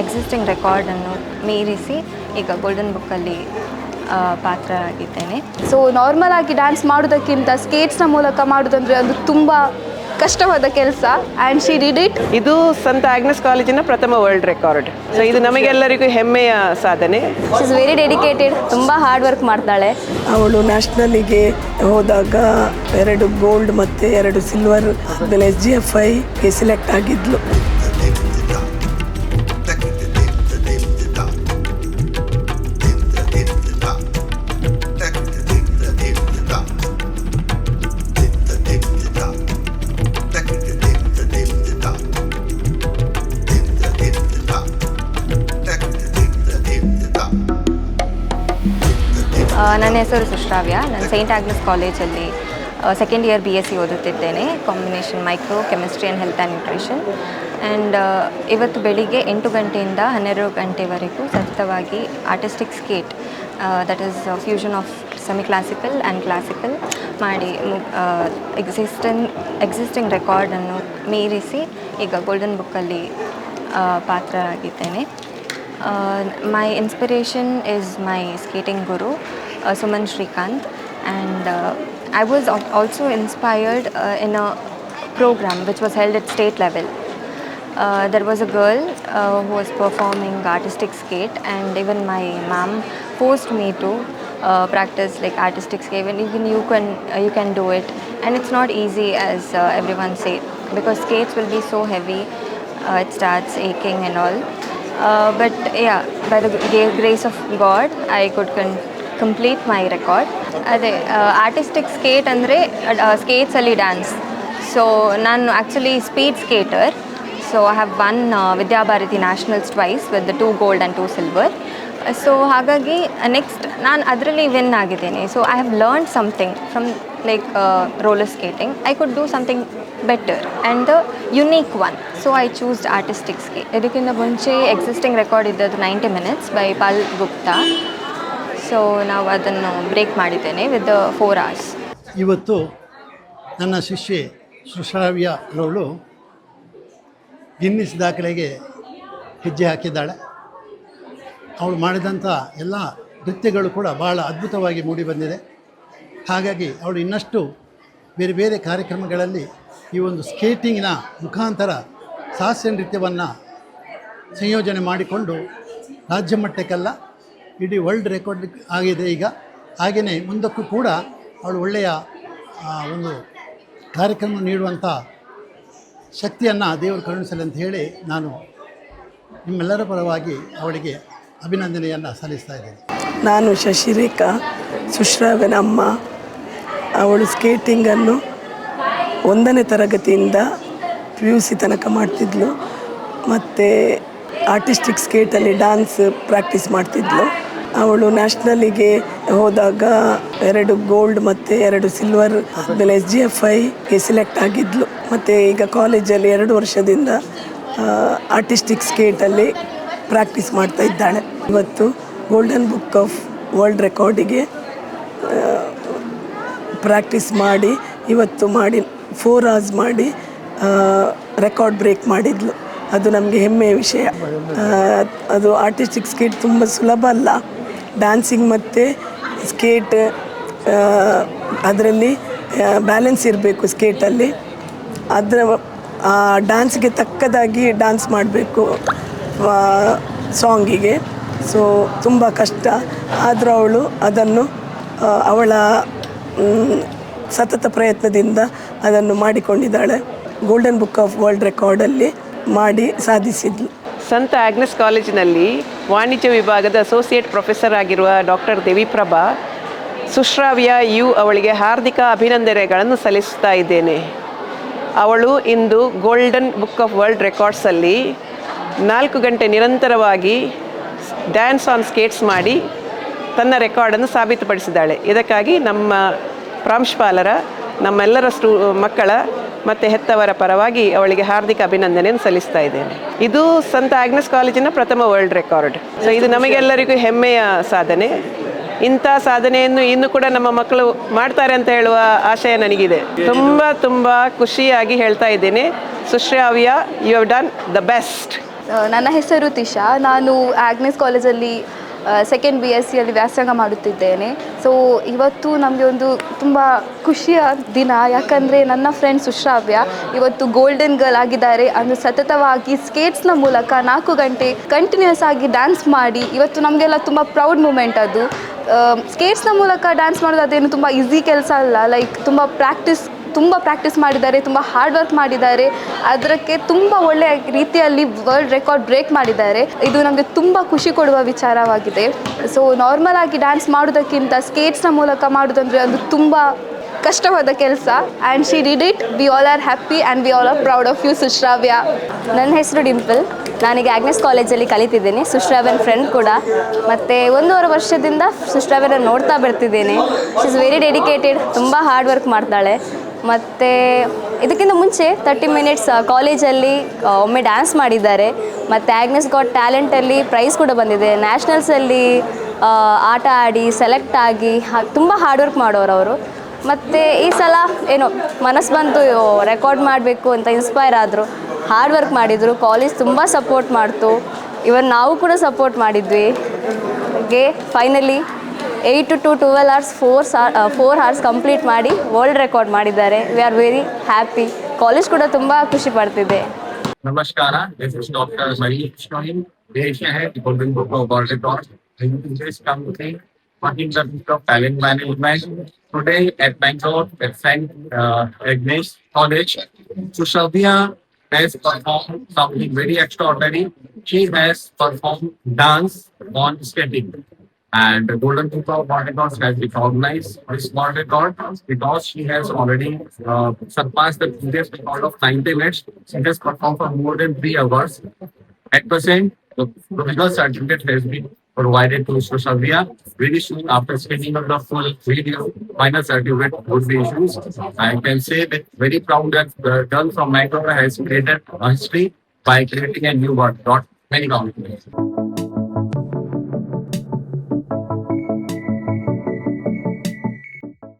Existing ರೆಕಾರ್ಡನ್ನು ಮೀರಿಸಿ ಈಗ golden ಬುಕ್ಕಲ್ಲಿ ಪಾತ್ರರಾಗಿದ್ದೇನೆ. So normal ಆಗಿ ಡ್ಯಾನ್ಸ್ ಮಾಡೋದಕ್ಕಿಂತ ಸ್ಕೇಟ್ಸ್ನ ಮೂಲಕ ಮಾಡೋದಂದರೆ ಅದು ತುಂಬ ಕಷ್ಟವಾದ ಕೆಲಸ ಆ್ಯಂಡ್ ಶಿ ಡಿಡ್ ಇಟ್. ಇದು ಸಂತ ಆಗ್ನೆಸ್ ಕಾಲೇಜಿನ ಪ್ರಥಮ ವರ್ಲ್ಡ್ ರೆಕಾರ್ಡ್. ಸೊ ಇದು ನಮಗೆಲ್ಲರಿಗೂ ಹೆಮ್ಮೆಯ ಸಾಧನೆ. ಶಿ ಇಸ್ ವೆರಿ ಡೆಡಿಕೇಟೆಡ್, ತುಂಬ ಹಾರ್ಡ್ ವರ್ಕ್ ಮಾಡ್ತಾಳೆ. ಅವಳು ನ್ಯಾಷನಲಿಗೆ ಹೋದಾಗ 2 ಗೋಲ್ಡ್ ಮತ್ತು 2 ಸಿಲ್ವರ್ ಆದಮೇಲೆ SGFIಗೆ ಸೆಲೆಕ್ಟ್ ಆಗಿದ್ಲು. ನನ್ನ ಹೆಸರು ಸುಶ್ರಾವ್ಯ. ನಾನು ಸೈಂಟ್ ಆಗ್ನೆಸ್ ಕಾಲೇಜಲ್ಲಿ ಸೆಕೆಂಡ್ ಇಯರ್ BSc ಓದುತ್ತಿದ್ದೇನೆ, combination micro chemistry and health and nutrition. And ಇವತ್ತು ಬೆಳಿಗ್ಗೆ 8 ಗಂಟೆಯಿಂದ 12 ಗಂಟೆವರೆಗೂ ಸತತವಾಗಿ artistic skate, that is fusion of semi classical and classical ಮಾಡಿ ಎಕ್ಸಿಸ್ಟಿಂಗ್ ರೆಕಾರ್ಡನ್ನು ಮೀರಿಸಿ ಈಗ ಗೋಲ್ಡನ್ ಬುಕ್ಕಲ್ಲಿ ಪಾತ್ರರಾಗಿದ್ದೇನೆ. My inspiration is my skating guru, Suman Shrikant, and I was also inspired in a program which was held at state level. There was a girl who was performing artistic skate, and even my mom forced me to practice like artistic skate, and even you can do it. And it's not easy as everyone say, because skates will be so heavy, it starts aching and all. But yeah, by the grace of God, I could complete my record. ಅದೇ artistic skate ಅಂದರೆ ಸ್ಕೇಟ್ಸಲ್ಲಿ dance. So ನಾನು actually speed skater. So I have won Vidya Bharati nationals twice with 2 gold and 2 silver. So ಹಾಗಾಗಿ next ನಾನು ಅದರಲ್ಲಿ win ಆಗಿದ್ದೇನೆ. So I have learn something from like roller skating. I could do something better and the unique one. So I choosed artistic skate. ಇದಕ್ಕಿಂತ ಮುಂಚೆ existing record ಇದ್ದದ್ದು 90 minutes by Paul Gupta. So ನಾವು ಅದನ್ನು break ಮಾಡಿದ್ದೇನೆ with 4 hours. ಇವತ್ತು ನನ್ನ ಶಿಷ್ಯೆ ಸುಶ್ರಾವ್ಯರವಳು Guinness ದಾಖಲೆಗೆ ಹೆಜ್ಜೆ ಹಾಕಿದ್ದಾಳೆ. ಅವಳು ಮಾಡಿದಂಥ ಎಲ್ಲ ನೃತ್ಯಗಳು ಕೂಡ ಭಾಳ ಅದ್ಭುತವಾಗಿ ಮೂಡಿಬಂದಿದೆ. ಹಾಗಾಗಿ ಅವಳು ಇನ್ನಷ್ಟು ಬೇರೆ ಬೇರೆ ಕಾರ್ಯಕ್ರಮಗಳಲ್ಲಿ ಈ ಒಂದು ಸ್ಕೇಟಿಂಗಿನ ಮುಖಾಂತರ ಸಾಹಸ ನೃತ್ಯವನ್ನು ಸಂಯೋಜನೆ ಮಾಡಿಕೊಂಡು ರಾಜ್ಯ ಮಟ್ಟಕ್ಕೆಲ್ಲ ಇಡೀ ವರ್ಲ್ಡ್ ರೆಕಾರ್ಡ್ ಆಗಿದೆ ಈಗ. ಹಾಗೆಯೇ ಮುಂದಕ್ಕೂ ಕೂಡ ಅವಳು ಒಳ್ಳೆಯ ಒಂದು ಕಾರ್ಯಕ್ರಮ ನೀಡುವಂಥ ಶಕ್ತಿಯನ್ನು ದೇವರು ಕರುಣಿಸಲಿ ಅಂತ ಹೇಳಿ ನಾನು ನಿಮ್ಮೆಲ್ಲರ ಪರವಾಗಿ ಅವಳಿಗೆ ಅಭಿನಂದನೆಯನ್ನು ಸಲ್ಲಿಸ್ತಾ ಇದ್ದೇನೆ. ನಾನು ಶಶಿರೇಖಾ, ಸುಶ್ರಾವ್ಯನ ಅಮ್ಮ. ಅವಳು ಸ್ಕೇಟಿಂಗನ್ನು 1ನೇ ತರಗತಿಯಿಂದ PUC ತನಕ ಮಾಡ್ತಿದ್ಲು. ಮತ್ತು ಆರ್ಟಿಸ್ಟಿಕ್ ಸ್ಕೇಟಲ್ಲಿ ಡ್ಯಾನ್ಸ್ ಪ್ರಾಕ್ಟೀಸ್ ಮಾಡ್ತಿದ್ಲು. ಅವಳು ನ್ಯಾಷನಲಿಗೆ ಹೋದಾಗ 2 ಗೋಲ್ಡ್ ಮತ್ತು 2 ಸಿಲ್ವರ್ ಆದಮೇಲೆ SGFIಗೆ ಸೆಲೆಕ್ಟ್ ಆಗಿದ್ಲು. ಮತ್ತು ಈಗ ಕಾಲೇಜಲ್ಲಿ 2 ವರ್ಷದಿಂದ ಆರ್ಟಿಸ್ಟಿಕ್ ಸ್ಕೇಟಲ್ಲಿ ಪ್ರಾಕ್ಟೀಸ್ ಮಾಡ್ತಾ ಇದ್ದಾಳೆ. ಇವತ್ತು ಗೋಲ್ಡನ್ ಬುಕ್ ಆಫ್ ವರ್ಲ್ಡ್ ರೆಕಾರ್ಡಿಗೆ ಪ್ರಾಕ್ಟೀಸ್ ಮಾಡಿ ಇವತ್ತು 4 hours ಮಾಡಿ ರೆಕಾರ್ಡ್ ಬ್ರೇಕ್ ಮಾಡಿದ್ಲು. ಅದು ನಮಗೆ ಹೆಮ್ಮೆಯ ವಿಷಯ. ಅದು ಆರ್ಟಿಸ್ಟಿಕ್ ಸ್ಕೇಟ್ ತುಂಬ ಸುಲಭ ಅಲ್ಲ. ಡ್ಯಾನ್ಸಿಂಗ್ ಮತ್ತು ಸ್ಕೇಟ್ ಅದರಲ್ಲಿ ಬ್ಯಾಲೆನ್ಸ್ ಇರಬೇಕು ಸ್ಕೇಟಲ್ಲಿ. ಅದರ ಡ್ಯಾನ್ಸ್ಗೆ ತಕ್ಕದಾಗಿ ಡ್ಯಾನ್ಸ್ ಮಾಡಬೇಕು ಸಾಂಗಿಗೆ. ಸೊ ತುಂಬ ಕಷ್ಟ. ಆದರೂ ಅವಳು ಅದನ್ನು ಅವಳ ಸತತ ಪ್ರಯತ್ನದಿಂದ ಅದನ್ನು ಮಾಡಿಕೊಂಡಿದ್ದಾಳೆ. ಗೋಲ್ಡನ್ ಬುಕ್ ಆಫ್ ವರ್ಲ್ಡ್ ರೆಕಾರ್ಡಲ್ಲಿ ಮಾಡಿ ಸಾಧಿಸಿದ್ಲು. ಸಂತ ಆಗ್ನೆಸ್ ಕಾಲೇಜಿನಲ್ಲಿ ವಾಣಿಜ್ಯ ವಿಭಾಗದ ಅಸೋಸಿಯೇಟ್ ಪ್ರೊಫೆಸರ್ ಆಗಿರುವ ಡಾಕ್ಟರ್ ದೇವಿಪ್ರಭಾ ಸುಶ್ರಾವ್ಯ ಅವಳಿಗೆ ಹಾರ್ದಿಕ ಅಭಿನಂದನೆಗಳನ್ನು ಸಲ್ಲಿಸ್ತಾ ಇದ್ದೇನೆ. ಅವಳು ಇಂದು ಗೋಲ್ಡನ್ ಬುಕ್ ಆಫ್ ವರ್ಲ್ಡ್ ರೆಕಾರ್ಡ್ಸಲ್ಲಿ 4 ಗಂಟೆ ನಿರಂತರವಾಗಿ ಡ್ಯಾನ್ಸ್ ಆನ್ ಸ್ಕೇಟ್ಸ್ ಮಾಡಿ ತನ್ನ ರೆಕಾರ್ಡನ್ನು ಸಾಬೀತುಪಡಿಸಿದ್ದಾಳೆ. ಇದಕ್ಕಾಗಿ ನಮ್ಮ ಪ್ರಾಂಶುಪಾಲರ, ನಮ್ಮೆಲ್ಲರ ಮಕ್ಕಳ ಮತ್ತು ಹೆತ್ತವರ ಪರವಾಗಿ ಅವಳಿಗೆ ಹಾರ್ದಿಕ ಅಭಿನಂದನೆಯನ್ನು ಸಲ್ಲಿಸ್ತಾ ಇದ್ದೇನೆ. ಇದು ಸಂತ ಆಗ್ನೆಸ್ ಕಾಲೇಜಿನ ಪ್ರಥಮ ವರ್ಲ್ಡ್ ರೆಕಾರ್ಡ್. ಸೊ ಇದು ನಮಗೆಲ್ಲರಿಗೂ ಹೆಮ್ಮೆಯ ಸಾಧನೆ. ಇಂಥ ಸಾಧನೆಯನ್ನು ಇನ್ನೂ ಕೂಡ ನಮ್ಮ ಮಕ್ಕಳು ಮಾಡ್ತಾರೆ ಅಂತ ಹೇಳುವ ಆಶಯ ನನಗಿದೆ. ತುಂಬ ಖುಷಿಯಾಗಿ ಹೇಳ್ತಾ ಇದ್ದೇನೆ, Sushravya, you have done the best. ನನ್ನ ಹೆಸರು ತಿಶಾ. ನಾನು ಆಗ್ನೆಸ್ ಕಾಲೇಜಲ್ಲಿ ಸೆಕೆಂಡ್ BSc ಅಲ್ಲಿ ವ್ಯಾಸಂಗ ಮಾಡುತ್ತಿದ್ದೇನೆ. ಸೊ ಇವತ್ತು ನಮಗೆ ಒಂದು ತುಂಬ ಖುಷಿಯ ದಿನ, ಯಾಕಂದರೆ ನನ್ನ ಫ್ರೆಂಡ್ ಸುಶ್ರಾವ್ಯ ಇವತ್ತು ಗೋಲ್ಡನ್ ಗರ್ಲ್ ಆಗಿದ್ದಾರೆ. ಅದು ಸತತವಾಗಿ ಸ್ಕೇಟ್ಸ್ನ ಮೂಲಕ 4 ಗಂಟೆ ಕಂಟಿನ್ಯೂಸ್ ಆಗಿ ಡ್ಯಾನ್ಸ್ ಮಾಡಿ ಇವತ್ತು ನಮಗೆಲ್ಲ ತುಂಬ ಪ್ರೌಡ್ ಮೂಮೆಂಟ್ ಅದು. ಸ್ಕೇಟ್ಸ್ನ ಮೂಲಕ ಡ್ಯಾನ್ಸ್ ಮಾಡೋದು ಅದೇನು ತುಂಬ ಈಸಿ ಕೆಲಸ ಅಲ್ಲ. ಲೈಕ್ ತುಂಬ ಪ್ರಾಕ್ಟೀಸ್ ಮಾಡಿದ್ದಾರೆ, ತುಂಬ ಹಾರ್ಡ್ ವರ್ಕ್ ಮಾಡಿದ್ದಾರೆ, ಅದಕ್ಕೆ ತುಂಬ ಒಳ್ಳೆಯ ರೀತಿಯಲ್ಲಿ ವರ್ಲ್ಡ್ ರೆಕಾರ್ಡ್ ಬ್ರೇಕ್ ಮಾಡಿದ್ದಾರೆ. ಇದು ನಮಗೆ ತುಂಬ ಖುಷಿ ಕೊಡುವ ವಿಚಾರವಾಗಿದೆ. ಸೊ ನಾರ್ಮಲ್ ಆಗಿ ಡ್ಯಾನ್ಸ್ ಮಾಡೋದಕ್ಕಿಂತ ಸ್ಕೇಟ್ಸ್ನ ಮೂಲಕ ಮಾಡೋದಂದರೆ ಅದು ತುಂಬ ಕಷ್ಟವಾದ ಕೆಲಸ. And she did it. We all are happy and we all are proud of you Sushravya. ನನ್ನ ಹೆಸರು ಡಿಂಪಲ್. ನಾನೀಗ ಆಗ್ನೆಸ್ ಕಾಲೇಜಲ್ಲಿ ಕಲಿತಿದ್ದೇನೆ, ಸುಶ್ರಾವ್ಯನ ಫ್ರೆಂಡ್ ಕೂಡ. ಮತ್ತು 1.5 ವರ್ಷದಿಂದ ಸುಶ್ರಾವ್ಯನ ನೋಡ್ತಾ ಬರ್ತಿದ್ದೇನೆ. ಶಿ ಇಸ್ ವೆರಿ ಡೆಡಿಕೇಟೆಡ್, ತುಂಬ ಹಾರ್ಡ್ ವರ್ಕ್ ಮಾಡ್ತಾಳೆ. ಮತ್ತು ಇದಕ್ಕಿಂತ ಮುಂಚೆ 30 ಮಿನಿಟ್ಸ್ ಕಾಲೇಜಲ್ಲಿ ಒಮ್ಮೆ ಡ್ಯಾನ್ಸ್ ಮಾಡಿದ್ದಾರೆ. ಮತ್ತು ಆಗ್ನೆಸ್ ಗಾಟ್ ಟ್ಯಾಲೆಂಟಲ್ಲಿ ಪ್ರೈಸ್ ಕೂಡ ಬಂದಿದೆ. ನ್ಯಾಷನಲ್ಸಲ್ಲಿ ಆಟ ಆಡಿ ಸೆಲೆಕ್ಟ್ ಆಗಿ ತುಂಬ ಹಾರ್ಡ್ ವರ್ಕ್ ಮಾಡೋರು ಅವರು. ಮತ್ತು ಈ ಸಲ ಏನೋ ಮನಸ್ಸು ಬಂತು ರೆಕಾರ್ಡ್ ಮಾಡಬೇಕು ಅಂತ ಇನ್ಸ್ಪೈರ್ ಆದರು, ಹಾರ್ಡ್ ವರ್ಕ್ ಮಾಡಿದರು. ಕಾಲೇಜ್ ತುಂಬ ಸಪೋರ್ಟ್ ಮಾಡ್ತು, ಇವನ್ ನಾವು ಕೂಡ ಸಪೋರ್ಟ್ ಮಾಡಿದ್ವಿ. ಹಾಗೆ finally 8 to 12 hours 4 hours complete ಮಾಡಿ ವರ್ಲ್ಡ್ ರೆಕಾರ್ಡ್ ಮಾಡಿದ್ದಾರೆ. We are very happy. College ಕೂಡ ತುಂಬ ಖುಷಿ ಪಡ್ತಿದೆ. Namaskara, this is Dr. Manish Shaheen, Director Head, Golden Book of World Records. In this company, working the Book of Talent Management. Today at Bangalore, at St. Agnes College, Sushravya has performed something very extraordinary. She has performed dance on skating. And the Golden Book of World Records has recognized this world record because she has already surpassed the previous record of 90 minutes. She has performed for more than 3 hours. At present, the provisional certificate has been provided to Sushravya. Very soon after screening of the full video, final certificate would be issued. I can say that very proud that the girl from Bangalore has created a history by creating a new world. Many compliments.